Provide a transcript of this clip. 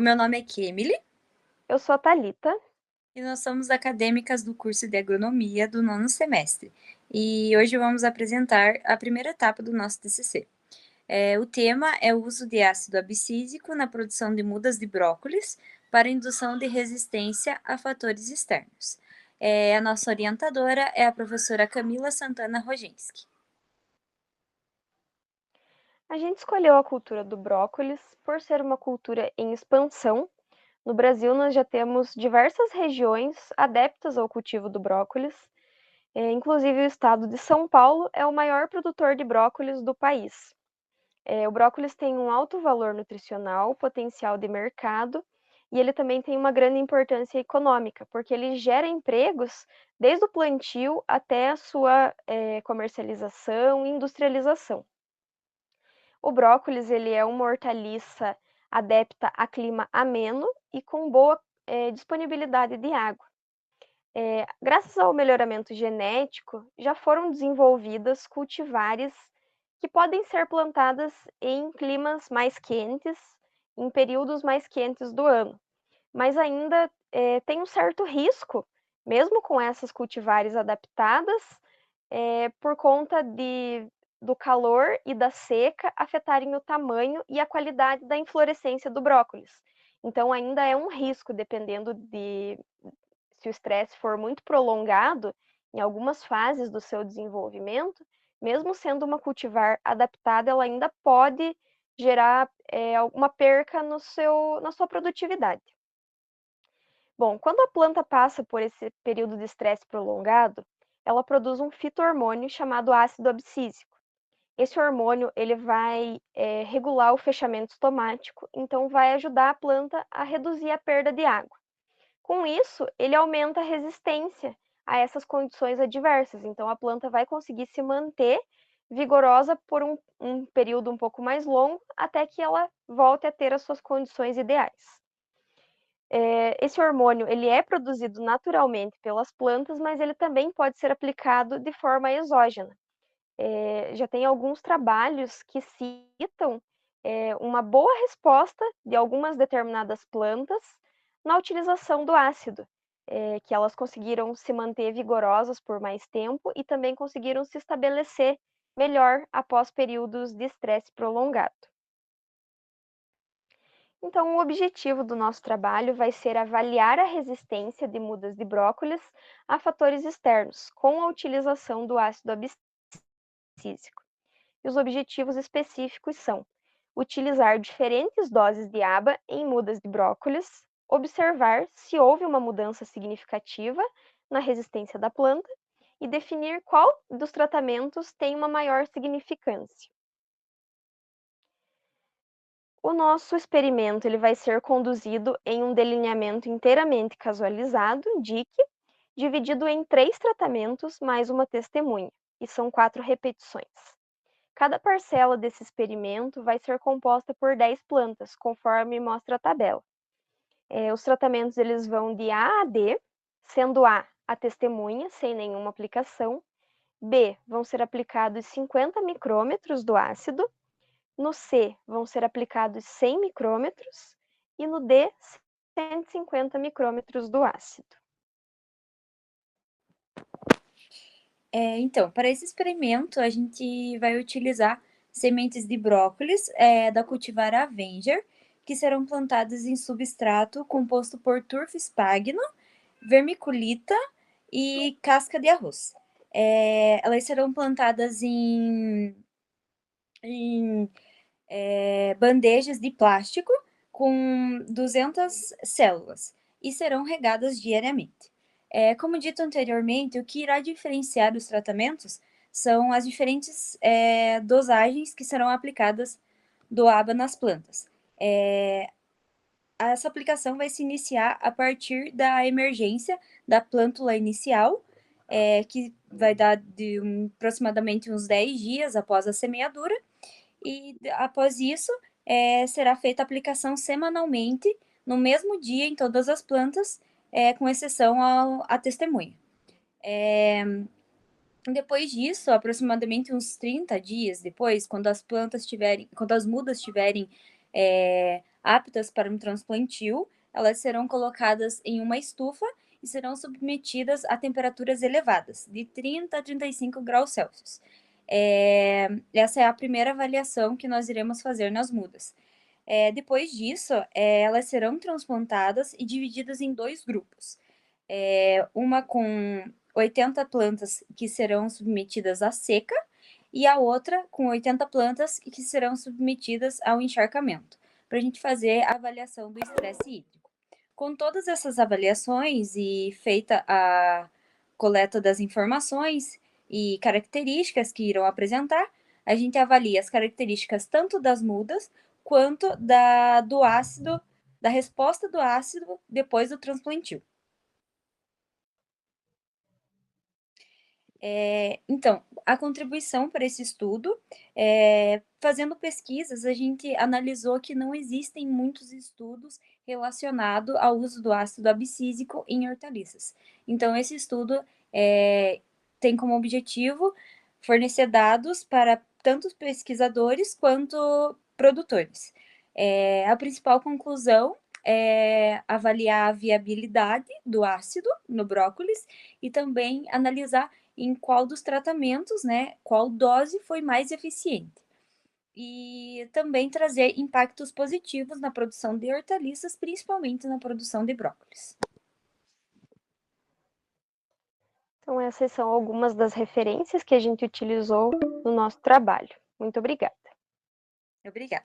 O meu nome é Kemily Eu sou a Thalita. e nós somos acadêmicas do curso de Agronomia do nono semestre. E hoje vamos apresentar a primeira etapa do nosso TCC. O tema é o uso de ácido abscísico na produção de mudas de brócolis para indução de resistência a fatores externos. A nossa orientadora é a professora Camila Santana Rogenski. A gente escolheu a cultura do brócolis por ser uma cultura em expansão. No Brasil, nós já temos diversas regiões adeptas ao cultivo do brócolis. Inclusive, o estado de São Paulo é o maior produtor de brócolis do país. O brócolis tem um alto valor nutricional, potencial de mercado, e ele também tem uma grande importância econômica, porque ele gera empregos desde o plantio até a sua comercialização e industrialização. O brócolis ele é uma hortaliça adepta a clima ameno e com boa disponibilidade de água. Graças ao melhoramento genético, já foram desenvolvidas cultivares que podem ser plantadas em climas mais quentes, em períodos mais quentes do ano. Mas ainda tem um certo risco, mesmo com essas cultivares adaptadas, por conta do calor e da seca afetarem o tamanho e a qualidade da inflorescência do brócolis. Então, ainda é um risco, dependendo de se o estresse for muito prolongado, em algumas fases do seu desenvolvimento, mesmo sendo uma cultivar adaptada, ela ainda pode gerar alguma perca na sua produtividade. Bom, quando a planta passa por esse período de estresse prolongado, ela produz um fito-hormônio chamado ácido abscísico. Esse hormônio ele vai regular o fechamento estomático, então vai ajudar a planta a reduzir a perda de água. Com isso, ele aumenta a resistência a essas condições adversas, então a planta vai conseguir se manter vigorosa por um período um pouco mais longo, até que ela volte a ter as suas condições ideais. Esse hormônio ele é produzido naturalmente pelas plantas, mas ele também pode ser aplicado de forma exógena. Já tem alguns trabalhos que citam uma boa resposta de algumas determinadas plantas na utilização do ácido, que elas conseguiram se manter vigorosas por mais tempo e também conseguiram se estabelecer melhor após períodos de estresse prolongado. Então, o objetivo do nosso trabalho vai ser avaliar a resistência de mudas de brócolis a fatores externos, com a utilização do ácido abscísico. E os objetivos específicos são utilizar diferentes doses de aba em mudas de brócolis, observar se houve uma mudança significativa na resistência da planta e definir qual dos tratamentos tem uma maior significância. O nosso experimento ele vai ser conduzido em um delineamento inteiramente casualizado, DIC, dividido em 3 tratamentos mais uma testemunha, e são 4 repetições. Cada parcela desse experimento vai ser composta por 10 plantas, conforme mostra a tabela. Os tratamentos eles vão de A a D, sendo a testemunha, sem nenhuma aplicação. B, vão ser aplicados 50 micrômetros do ácido. No C, vão ser aplicados 100 micrômetros. E no D, 150 micrômetros do ácido. Então, para esse experimento, a gente vai utilizar sementes de brócolis da cultivar Avenger, que serão plantadas em substrato composto por turf sphagnum, vermiculita e casca de arroz. Elas serão plantadas em bandejas de plástico com 200 células e serão regadas diariamente. Como dito anteriormente, o que irá diferenciar os tratamentos são as diferentes dosagens que serão aplicadas do ABA nas plantas. Essa aplicação vai se iniciar a partir da emergência da plântula inicial, que vai dar de aproximadamente uns 10 dias após a semeadura, e após isso será feita a aplicação semanalmente, no mesmo dia, em todas as plantas, com exceção à testemunha. Depois disso, aproximadamente uns 30 dias depois, quando as mudas tiverem aptas para um transplantio, elas serão colocadas em uma estufa e serão submetidas a temperaturas elevadas, de 30 a 35 graus Celsius. Essa é a primeira avaliação que nós iremos fazer nas mudas. Depois disso, elas serão transplantadas e divididas em dois grupos. Uma com 80 plantas que serão submetidas à seca e a outra com 80 plantas que serão submetidas ao encharcamento, para a gente fazer a avaliação do estresse hídrico. Com todas essas avaliações e feita a coleta das informações e características que irão apresentar, a gente avalia as características tanto das mudas quanto do ácido, da resposta do ácido depois do transplantio. Então, a contribuição para esse estudo, fazendo pesquisas, a gente analisou que não existem muitos estudos relacionados ao uso do ácido abscísico em hortaliças. Então, esse estudo tem como objetivo fornecer dados para tanto os pesquisadores quanto produtores. A principal conclusão é avaliar a viabilidade do ácido no brócolis e também analisar em qual dos tratamentos, né, qual dose foi mais eficiente. E também trazer impactos positivos na produção de hortaliças, principalmente na produção de brócolis. Então, essas são algumas das referências que a gente utilizou no nosso trabalho. Muito obrigada. Obrigada.